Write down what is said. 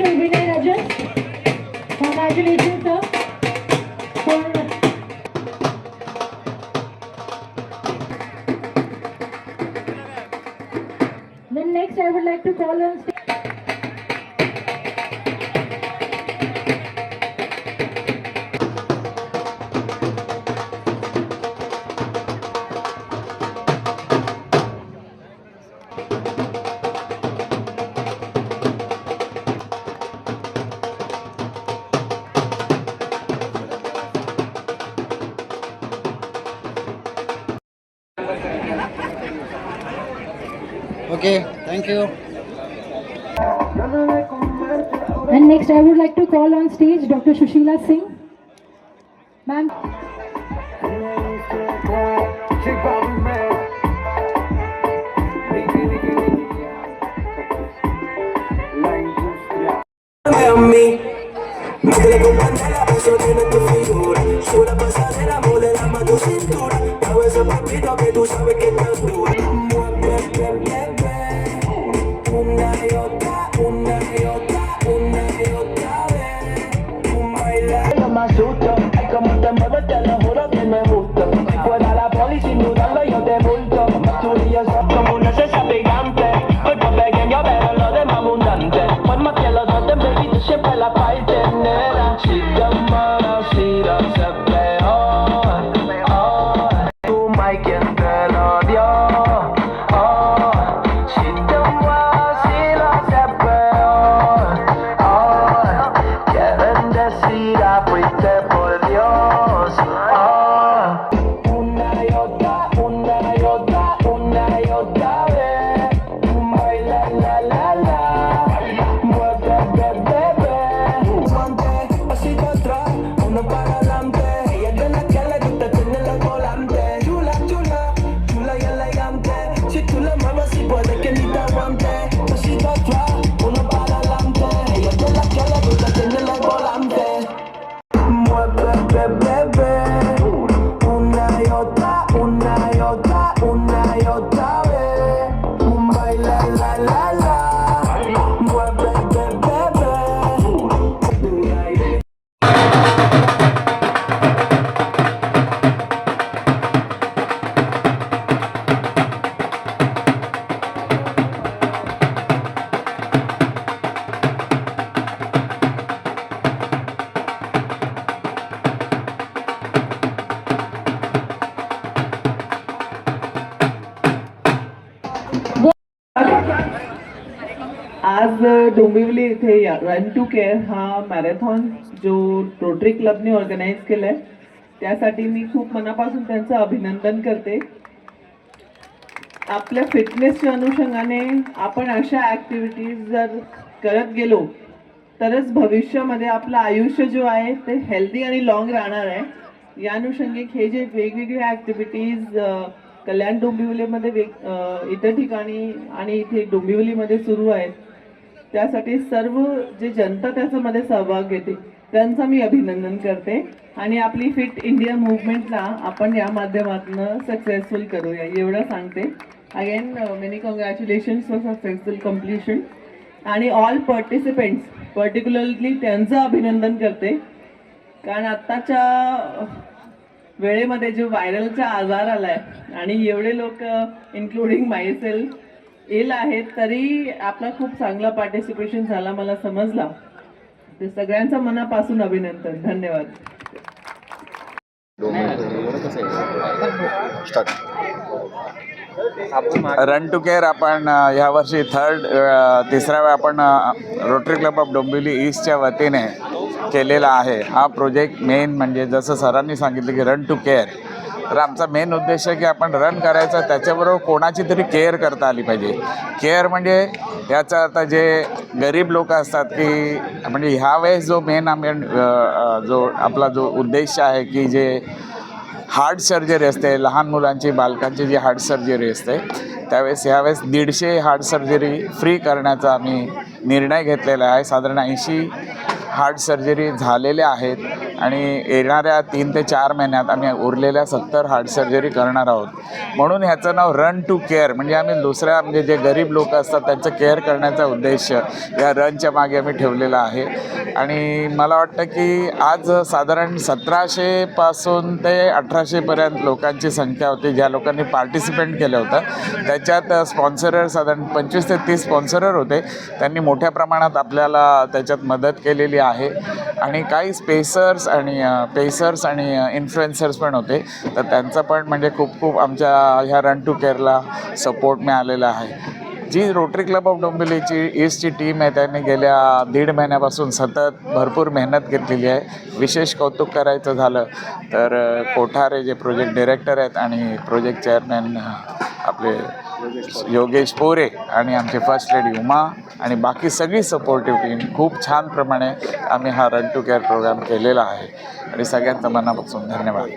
Mr. Vinay Rajan. Congratulations, sir. Then next I would like to call on stage. Okay, thank you. And next I would like to call on stage Dr. Sushila Singh. Ma'am. Como una cesa gigante, cuerpo pequeño pero lo demás abundante. Por más que los traten, baby, tú siempre la parte negra. Si te amas, si lo haces peor, tú más quien te lo dio. Si te amas, si lo haces peor, que bendecida fuiste por Dios. Una y otra, una y otra, una y otra vez. Baila, la, la, la. Mueve, bebé. Guante, pasito atrás, uno para adelante. Ella es de la que le gusta tener el volante. Chula, chula, chula y elegante. Si tú la mueves, si puede que ni te aguante. Pasito atrás, uno para adelante. Ella es de la que le gusta tener el volante. Mueve, bebé. Una y otra, una y otra, una y otra vez. Baila, la, la, la. Mueve, bebé. आज डोंबिवली इथे run to care हा marathon जो rotary क्लबने organise केलाय त्यासाठी मी खूप मनापासून त्यांचं अभिनंदन करते. आपल्या फिटनेसच्या अनुषंगाने आपण अशा ॲक्टिव्हिटीज जर करत गेलो तरच भविष्यामध्ये आपलं आयुष्य जो आहे ते हेल्दी आणि लॉंग राहणार आहे. या अनुषंगिक हे जे वेगवेगळे ॲक्टिव्हिटीज कल्याण डोंबिवलीमध्ये इतर ठिकाणी आणि इथे डोंबिवलीमध्ये सुरू आहेत त्यासाठी सर्व जे जनता त्याच्यामध्ये सहभाग घेते त्यांचं मी अभिनंदन करते आणि आपली फिट इंडिया मूवमेंटला आपण या माध्यमातून सक्सेसफुल करूया एवढं सांगते. Again many congratulations for successful completion आणि ऑल पार्टिसिपेंट्स पर्टिक्युलरली त्यांचं अभिनंदन करते कारण आत्ताच्या वेळेमध्ये जो व्हायरलचा आजार आलाय आणि एवढे लोक इन्क्लुडिंग मायसेल्फ येल आहेत तरी आपला खूप चांगला पार्टिसिपेशन झाला मला समजला. ते सगळ्यांचं मनापासून अभिनंदन. धन्यवाद. रन टू केअर आपण यावर्षी तिसरा वेळ आपण रोटरी क्लब ऑफ डोंबिवली ईस्टच्या वतीने केलेला आहे. हा प्रोजेक्ट मेन म्हणजे जसं सरांनी सांगितलं की रन टू केअर, तर आमचा मेन उद्देश आहे की आपण रन करायचं त्याच्याबरोबर कोणाची तरी केअर करता आली पाहिजे. केअर म्हणजे याचा अर्थ जे गरीब लोक असतात की म्हणजे ह्यावेळेस जो मेन जो आपला जो उद्देश आहे की जे हार्ट सर्जरी असते लहान मुलांची बालकांची जी हार्ट सर्जरी असते त्यावेळेस ह्यावेळेस 150 हार्ट सर्जरी फ्री करण्याचा आम्ही निर्णय घेतलेला आहे. साधारण 80 हार्ट सर्जरी झालेल्या आहेत आणि येणाऱ्या 3 ते 4 महिन्यात आम्ही उरलेल्या 70 हार्ट सर्जरी करणार आहोत. म्हणून ह्याचं नाव रन टू केअर, म्हणजे आम्ही दुसऱ्या म्हणजे जे गरीब लोक असतात त्यांचं केअर करण्याचा उद्देश या रनच्या मागे आम्ही ठेवलेला आहे. आणि मला वाटतं की आज साधारण 1700 पासून ते 1800पर्यंत लोकांची संख्या होती ज्या लोकांनी पार्टिसिपेंट केलं होतं. त्याच्यात स्पॉन्सरर साधारण 25 ते 30 स्पॉन्सरर होते. त्यांनी मोठ्या प्रमाणात आपल्याला त्याच्यात मदत केलेली आहे. आणि काही पेसर्स आणि इन्फ्लुएन्सर्स पण होते, तर त्यांचा पण म्हणजे खूप खूप आमच्या ह्या रन टू केअरला सपोर्ट मिळालेला आहे. जी रोटरी क्लब ऑफ डोंबिवलीची ईस्टची टीम आहे त्यांनी गेल्या 1.5 महिन्यापासून सतत भरपूर मेहनत घेतलेली आहे. विशेष कौतुक करायचं झालं तर कोठारे जे प्रोजेक्ट डिरेक्टर आहेत आणि प्रोजेक्ट चेअरमॅन आपले योगेश पोरे आणि आमचे फर्स्ट लेडी उमा आणि बाकी सगळी सपोर्टिव्ह टीम खूप छान प्रमाणे आम्ही हा रन टू केअर प्रोग्राम केलेला आहे. आणि सगळ्यांचा मनापासून धन्यवाद.